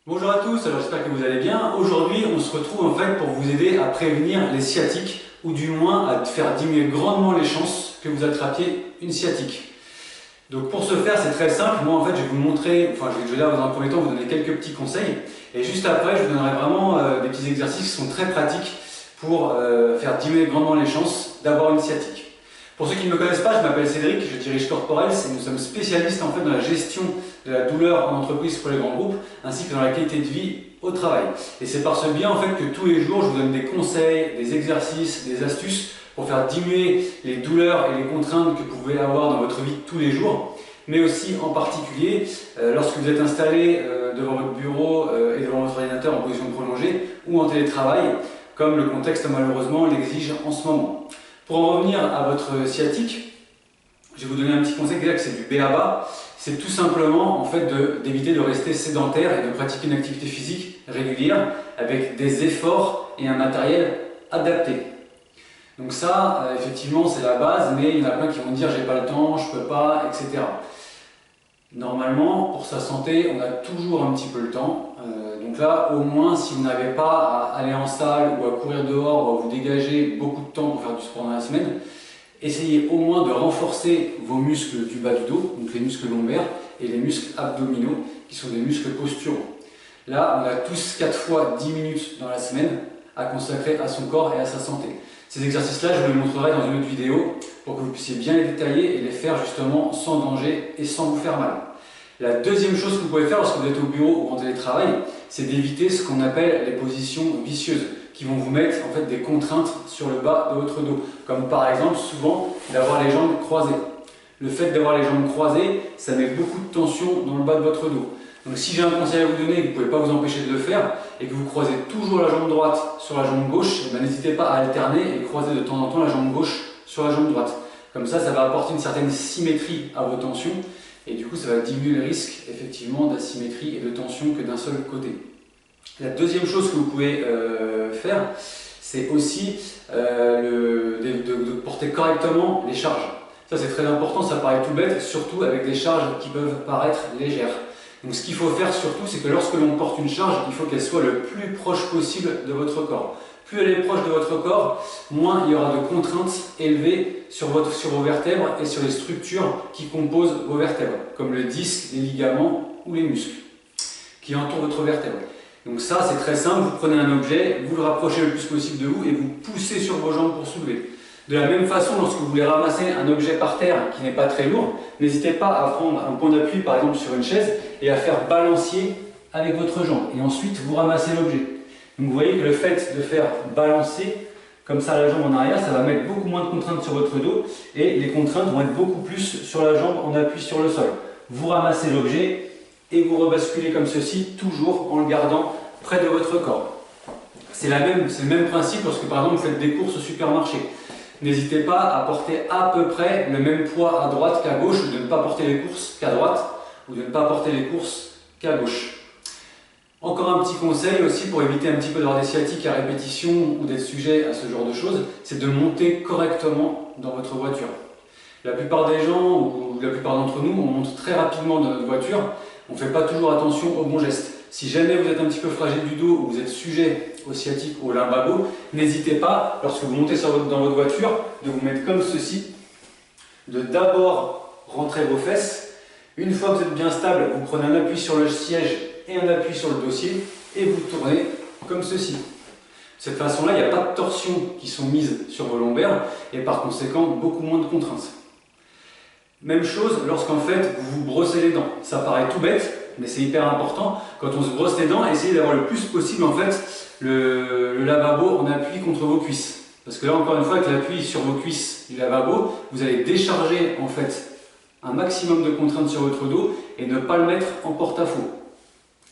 Bonjour à tous, alors j'espère que vous allez bien. Aujourd'hui, on se retrouve en fait pour vous aider à prévenir les sciatiques ou du moins à faire diminuer grandement les chances que vous attrapiez une sciatique. Donc pour ce faire, c'est très simple. Moi en fait, je vais vous montrer, je vais dans un premier temps vous donner quelques petits conseils et juste après, je vous donnerai vraiment des petits exercices qui sont très pratiques pour faire diminuer grandement les chances d'avoir une sciatique. Pour ceux qui ne me connaissent pas, je m'appelle Cédric, je dirige Corporels et nous sommes spécialistes en fait dans la gestion de la douleur en entreprise pour les grands groupes ainsi que dans la qualité de vie au travail. Et c'est par ce biais en fait que tous les jours je vous donne des conseils, des exercices, des astuces pour faire diminuer les douleurs et les contraintes que vous pouvez avoir dans votre vie de tous les jours, mais aussi en particulier lorsque vous êtes installé devant votre bureau et devant votre ordinateur en position prolongée ou en télétravail, comme le contexte malheureusement l'exige en ce moment. Pour en revenir à votre sciatique, je vais vous donner un petit conseil, déjà que c'est du b.a.-ba. C'est tout simplement en fait d'éviter de rester sédentaire et de pratiquer une activité physique régulière avec des efforts et un matériel adapté. Donc ça, effectivement, c'est la base, mais il y en a plein qui vont dire j'ai pas le temps, je peux pas, etc. Normalement, pour sa santé, on a toujours un petit peu le temps. Donc là, au moins, si vous n'avez pas à aller en salle ou à courir dehors ou à vous dégager beaucoup de temps pour faire du sport dans la semaine, essayez au moins de renforcer vos muscles du bas du dos, donc les muscles lombaires et les muscles abdominaux, qui sont des muscles posturaux. Là, on a tous 4 fois 10 minutes dans la semaine à consacrer à son corps et à sa santé. Ces exercices-là, je vous les montrerai dans une autre vidéo pour que vous puissiez bien les détailler et les faire justement sans danger et sans vous faire mal. La deuxième chose que vous pouvez faire lorsque vous êtes au bureau ou en télétravail, c'est d'éviter ce qu'on appelle les positions vicieuses, qui vont vous mettre en fait des contraintes sur le bas de votre dos, comme par exemple souvent d'avoir les jambes croisées. Le fait d'avoir les jambes croisées, ça met beaucoup de tension dans le bas de votre dos. Donc si j'ai un conseil à vous donner et que vous ne pouvez pas vous empêcher de le faire, et que vous croisez toujours la jambe droite sur la jambe gauche, n'hésitez pas à alterner et croiser de temps en temps la jambe gauche sur la jambe droite. Comme ça va apporter une certaine symétrie à vos tensions, et du coup ça va diminuer le risque effectivement d'asymétrie et de tension que d'un seul côté. La deuxième chose que vous pouvez faire, c'est aussi de porter correctement les charges. Ça c'est très important, ça paraît tout bête, surtout avec des charges qui peuvent paraître légères. Donc ce qu'il faut faire surtout, c'est que lorsque l'on porte une charge, il faut qu'elle soit le plus proche possible de votre corps. Plus elle est proche de votre corps, moins il y aura de contraintes élevées sur vos vertèbres et sur les structures qui composent vos vertèbres, comme le disque, les ligaments ou les muscles qui entourent votre vertèbre. Donc ça c'est très simple, vous prenez un objet, vous le rapprochez le plus possible de vous et vous poussez sur vos jambes pour soulever. De la même façon, lorsque vous voulez ramasser un objet par terre qui n'est pas très lourd, n'hésitez pas à prendre un point d'appui par exemple sur une chaise et à faire balancier avec votre jambe et ensuite vous ramassez l'objet. Donc vous voyez que le fait de faire balancer comme ça la jambe en arrière, ça va mettre beaucoup moins de contraintes sur votre dos et les contraintes vont être beaucoup plus sur la jambe en appui sur le sol. Vous ramassez l'objet et vous rebasculez comme ceci, toujours en le gardant près de votre corps. C'est le même principe lorsque par exemple vous faites des courses au supermarché. N'hésitez pas à porter à peu près le même poids à droite qu'à gauche, ou de ne pas porter les courses qu'à droite, ou de ne pas porter les courses qu'à gauche. Encore un petit conseil aussi pour éviter un petit peu d'avoir des sciatiques à répétition ou d'être sujet à ce genre de choses, c'est de monter correctement dans votre voiture. La plupart des gens, ou la plupart d'entre nous, on monte très rapidement dans notre voiture, on ne fait pas toujours attention aux bons gestes. Si jamais vous êtes un petit peu fragile du dos ou vous êtes sujet au sciatique ou au lumbago, n'hésitez pas, lorsque vous montez dans votre voiture, de vous mettre comme ceci, de d'abord rentrer vos fesses. Une fois que vous êtes bien stable, vous prenez un appui sur le siège et un appui sur le dossier et vous tournez comme ceci. De cette façon-là, il n'y a pas de torsions qui sont mises sur vos lombaires et par conséquent beaucoup moins de contraintes. Même chose lorsqu'en fait vous vous brossez les dents. Ça paraît tout bête, mais c'est hyper important. Quand on se brosse les dents, essayez d'avoir le plus possible en fait le lavabo en appui contre vos cuisses. Parce que là encore une fois, avec l'appui sur vos cuisses du lavabo, vous allez décharger en fait un maximum de contraintes sur votre dos et ne pas le mettre en porte-à-faux.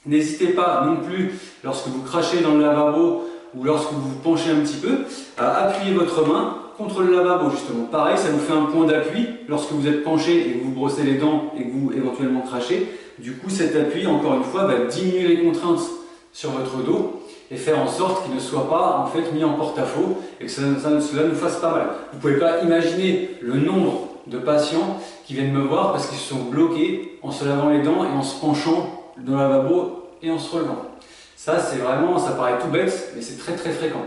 N'hésitez pas non plus, lorsque vous crachez dans le lavabo ou lorsque vous vous penchez un petit peu, à appuyer votre main contre le lavabo justement. Pareil, ça vous fait un point d'appui lorsque vous êtes penché et que vous vous brossez les dents et que vous éventuellement crachez. Du coup, cet appui, encore une fois, va diminuer les contraintes sur votre dos et faire en sorte qu'il ne soit pas en fait mis en porte-à-faux et que cela nous fasse pas mal. Vous ne pouvez pas imaginer le nombre de patients qui viennent me voir parce qu'ils se sont bloqués en se lavant les dents et en se penchant dans le lavabo et en se relevant. Ça, c'est vraiment, ça paraît tout bête, mais c'est très fréquent.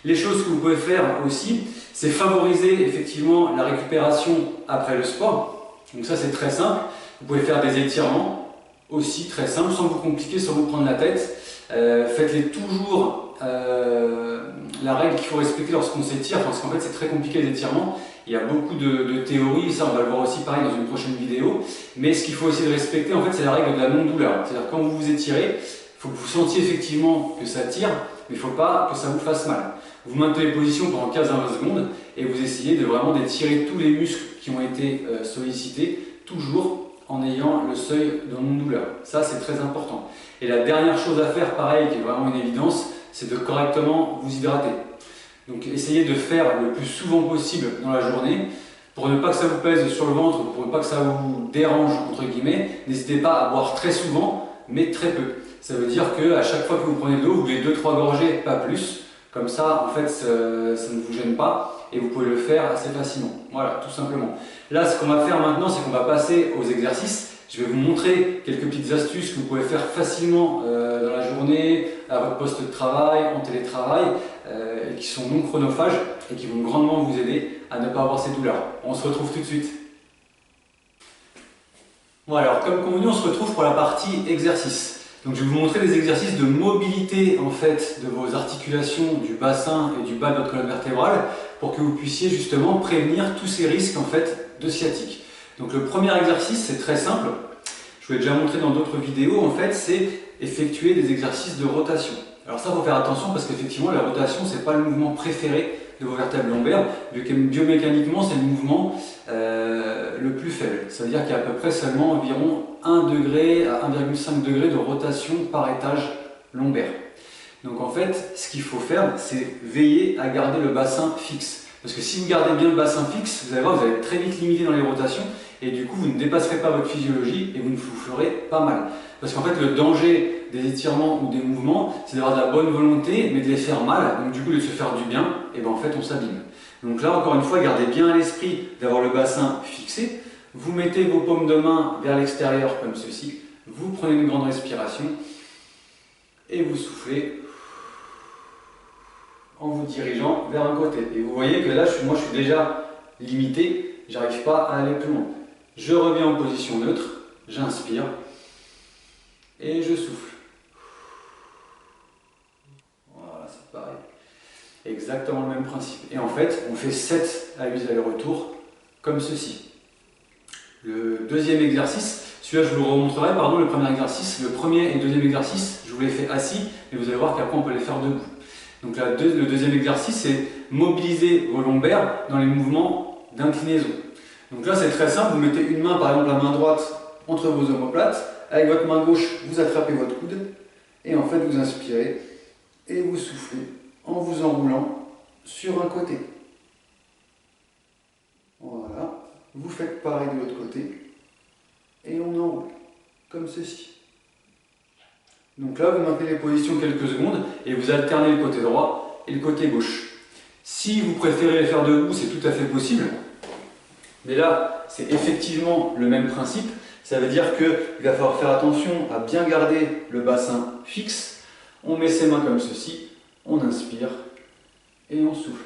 Les choses que vous pouvez faire aussi, c'est favoriser effectivement la récupération après le sport. Donc ça, c'est très simple. Vous pouvez faire des étirements aussi très simples, sans vous compliquer, sans vous prendre la tête. Faites-les toujours la règle qu'il faut respecter lorsqu'on s'étire, parce qu'en fait c'est très compliqué les étirements. Il y a beaucoup de théories, ça on va le voir aussi pareil dans une prochaine vidéo. Mais ce qu'il faut aussi respecter, en fait, c'est la règle de la non-douleur. C'est-à-dire quand vous vous étirez, il faut que vous sentiez effectivement que ça tire, mais il ne faut pas que ça vous fasse mal. Vous maintenez les positions pendant 15 à 20 secondes et vous essayez de vraiment d'étirer tous les muscles qui ont été sollicités, toujours en ayant le seuil de non-douleur. Ça, c'est très important. Et la dernière chose à faire, pareil, qui est vraiment une évidence, c'est de correctement vous hydrater. Donc essayez de faire le plus souvent possible dans la journée, pour ne pas que ça vous pèse sur le ventre, pour ne pas que ça vous dérange, entre guillemets. N'hésitez pas à boire très souvent, mais très peu. Ça veut dire qu'à chaque fois que vous prenez de l'eau, vous buvez 2-3 gorgées, pas plus. Comme ça, en fait, ça ne vous gêne pas et vous pouvez le faire assez facilement. Voilà, tout simplement. Là, ce qu'on va faire maintenant, c'est qu'on va passer aux exercices. Je vais vous montrer quelques petites astuces que vous pouvez faire facilement dans la journée, à votre poste de travail, en télétravail, et qui sont non chronophages et qui vont grandement vous aider à ne pas avoir ces douleurs. On se retrouve tout de suite. Bon alors, comme convenu, on se retrouve pour la partie exercice. Donc je vais vous montrer des exercices de mobilité en fait de vos articulations du bassin et du bas de votre colonne vertébrale pour que vous puissiez justement prévenir tous ces risques en fait de sciatique. Donc le premier exercice, c'est très simple. Je vous l'ai déjà montré dans d'autres vidéos, en fait, c'est effectuer des exercices de rotation. Alors ça, il faut faire attention parce qu'effectivement, la rotation, c'est pas le mouvement préféré de vos vertèbres lombaires, vu que biomécaniquement, c'est le mouvement le plus faible. Ça veut dire qu'il y a à peu près seulement environ 1 degré à 1,5 degré de rotation par étage lombaire. Donc en fait, ce qu'il faut faire, c'est veiller à garder le bassin fixe. Parce que si vous gardez bien le bassin fixe, vous allez voir, vous allez être très vite limité dans les rotations et du coup, vous ne dépasserez pas votre physiologie et vous ne vous ferez pas mal. Parce qu'en fait, le danger des étirements ou des mouvements, c'est d'avoir de la bonne volonté, mais de les faire mal. Donc du coup, de se faire du bien, et ben en fait, on s'abîme. Donc là, encore une fois, gardez bien à l'esprit d'avoir le bassin fixé. Vous mettez vos paumes de main vers l'extérieur comme ceci. Vous prenez une grande respiration et vous soufflez en vous dirigeant vers un côté. Et vous voyez que là, moi, je suis déjà limité. J'arrive pas à aller plus loin. Je reviens en position neutre. J'inspire. Et je souffle. Voilà, c'est pareil. Exactement le même principe. Et en fait, on fait 7 à 8 allers-retours, comme ceci. Le deuxième exercice, celui-là je vous le remontrerai, pardon, le premier exercice. Le premier et le deuxième exercice, je vous les fais assis, et vous allez voir qu'après on peut les faire debout. Donc là, le deuxième exercice, c'est mobiliser vos lombaires dans les mouvements d'inclinaison. Donc là, c'est très simple, vous mettez une main, par exemple la main droite, entre vos omoplates. Avec votre main gauche, vous attrapez votre coude et en fait vous inspirez et vous soufflez en vous enroulant sur un côté. Voilà, vous faites pareil de l'autre côté et on enroule comme ceci. Donc là, vous maintenez les positions quelques secondes et vous alternez le côté droit et le côté gauche. Si vous préférez les faire debout, c'est tout à fait possible. Mais là, c'est effectivement le même principe. Ça veut dire qu'il va falloir faire attention à bien garder le bassin fixe. On met ses mains comme ceci, on inspire et on souffle.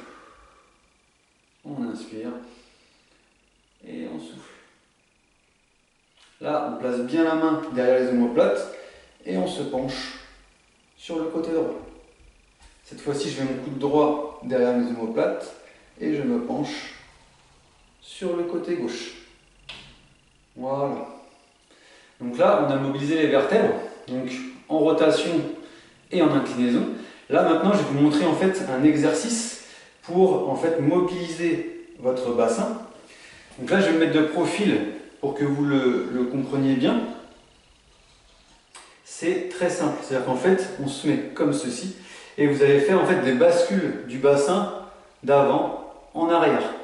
On inspire et on souffle. Là, on place bien la main derrière les omoplates et on se penche sur le côté droit. Cette fois-ci, je mets mon coude droit derrière mes omoplates et je me penche sur le côté gauche. Voilà. Donc là, on a mobilisé les vertèbres, donc en rotation et en inclinaison. Là maintenant, je vais vous montrer en fait un exercice pour en fait mobiliser votre bassin. Donc là, je vais me mettre de profil pour que vous le compreniez bien. C'est très simple, c'est-à-dire qu'en fait, on se met comme ceci et vous allez faire en fait des bascules du bassin d'avant en arrière.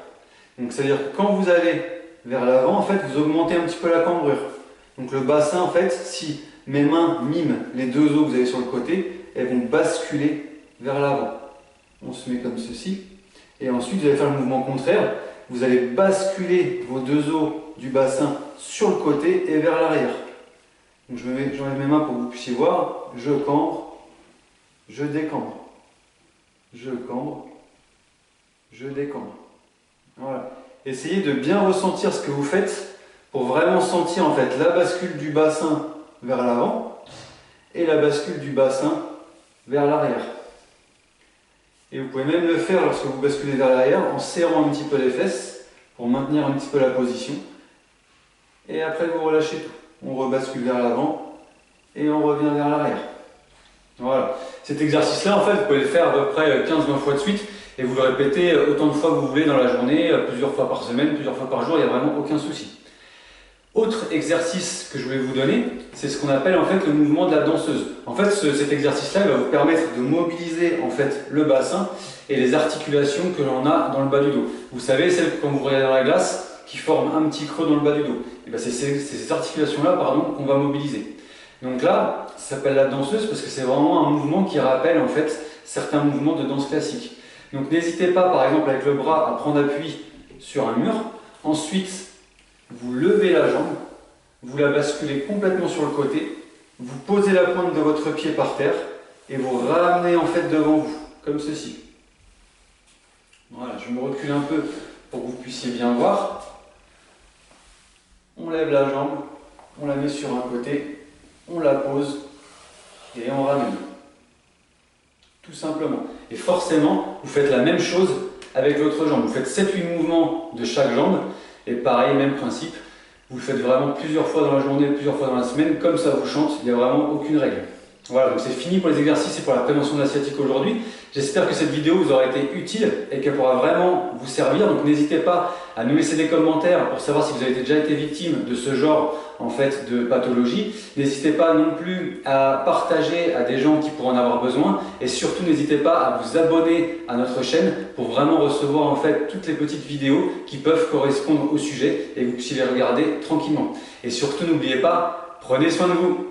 Donc c'est-à-dire que quand vous allez vers l'avant, en fait, vous augmentez un petit peu la cambrure. Donc le bassin, en fait, si mes mains miment les deux os que vous avez sur le côté, elles vont basculer vers l'avant. On se met comme ceci. Et ensuite, vous allez faire le mouvement contraire. Vous allez basculer vos deux os du bassin sur le côté et vers l'arrière. Donc j'enlève mes mains pour que vous puissiez voir. Je cambre, je décambre. Je cambre, je décambre. Voilà. Essayez de bien ressentir ce que vous faites pour vraiment sentir en fait la bascule du bassin vers l'avant et la bascule du bassin vers l'arrière. Et vous pouvez même le faire lorsque vous basculez vers l'arrière en serrant un petit peu les fesses pour maintenir un petit peu la position. Et après vous relâchez tout. On rebascule vers l'avant et on revient vers l'arrière. Voilà. Cet exercice-là, en fait, vous pouvez le faire à peu près 15-20 fois de suite et vous le répétez autant de fois que vous voulez dans la journée, plusieurs fois par semaine, plusieurs fois par jour, il n'y a vraiment aucun souci. Autre exercice que je voulais vous donner, c'est ce qu'on appelle en fait le mouvement de la danseuse. En fait, cet exercice-là va vous permettre de mobiliser en fait le bassin et les articulations que l'on a dans le bas du dos. Vous savez, celles que quand vous regardez dans la glace, qui forment un petit creux dans le bas du dos. Et bien c'est ces articulations-là, qu'on va mobiliser. Donc là, ça s'appelle la danseuse parce que c'est vraiment un mouvement qui rappelle en fait certains mouvements de danse classique. Donc n'hésitez pas, par exemple, avec le bras à prendre appui sur un mur. Ensuite, vous levez la jambe, vous la basculez complètement sur le côté, vous posez la pointe de votre pied par terre et vous ramenez en fait devant vous, comme ceci. Voilà, je me recule un peu pour que vous puissiez bien voir. On lève la jambe, on la met sur un côté, on la pose et on ramène. Tout simplement. Et forcément, vous faites la même chose avec l'autre jambe. Vous faites 7-8 mouvements de chaque jambe. Et pareil, même principe. Vous le faites vraiment plusieurs fois dans la journée, plusieurs fois dans la semaine. Comme ça vous chante, il n'y a vraiment aucune règle. Voilà, donc c'est fini pour les exercices et pour la prévention de la sciatique aujourd'hui. J'espère que cette vidéo vous aura été utile et qu'elle pourra vraiment vous servir. Donc n'hésitez pas à nous laisser des commentaires pour savoir si vous avez déjà été victime de ce genre en fait de pathologie. N'hésitez pas non plus à partager à des gens qui pourraient en avoir besoin et surtout n'hésitez pas à vous abonner à notre chaîne pour vraiment recevoir en fait toutes les petites vidéos qui peuvent correspondre au sujet et que vous puissiez les regarder tranquillement. Et surtout n'oubliez pas, prenez soin de vous.